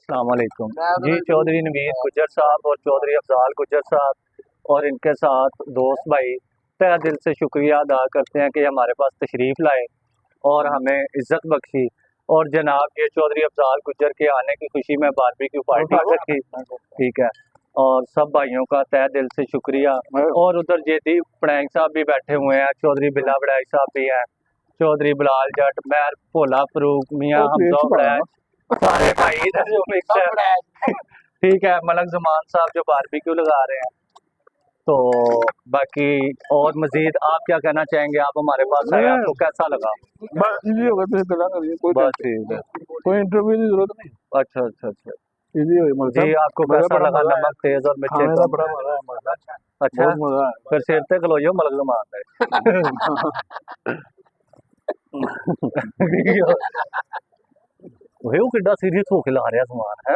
अस्सलाम वालेकुम जी। चौधरी नवीद गुज्जर साहब और चौधरी अफजाल गुज्जर साहब और इनके साथ दोस्त भाई तहे दिल से शुक्रिया अदा करते हैं कि हमारे पास तशरीफ़ लाए और हमें इज़्ज़त बख्शी। और जनाब ये चौधरी अफजाल गुज्जर के आने की खुशी में बारबेक्यू पार्टी रखी, ठीक है। और सब भाइयों का तहे दिल से शुक्रिया। और उधर जेदी पड़ैंग साहब भी बैठे हुए हैं, चौधरी बिल्ला बड़ैच साहब भी हैं, चौधरी बिलाल जट, मैर भोला फरूक, मियाँ हमजा बड़ैच, सारे भाई इधर जो मिक्स है ठीक है। मलक जमान साहब जो बारबेक्यू लगा रहे हैं। तो बाकी और मजीद आप क्या कहना चाहेंगे? आप हमारे पास आए, आपको कैसा लगा? बस इजी होगा तो गला करिए, कोई बस ठीक है, कोई इंटरव्यू की जरूरत नहीं। अच्छा अच्छा अच्छा इजी हो जी। आपको कैसा लगा? नमक तेज और मिर्चें खाने का कम? बड़ा मजा है, मजा अच्छा, बहुत मजा है। फिर सिर ते खलो जो मलक जमान वही वो किड्डा सीरियस हो के ला रहा समान है।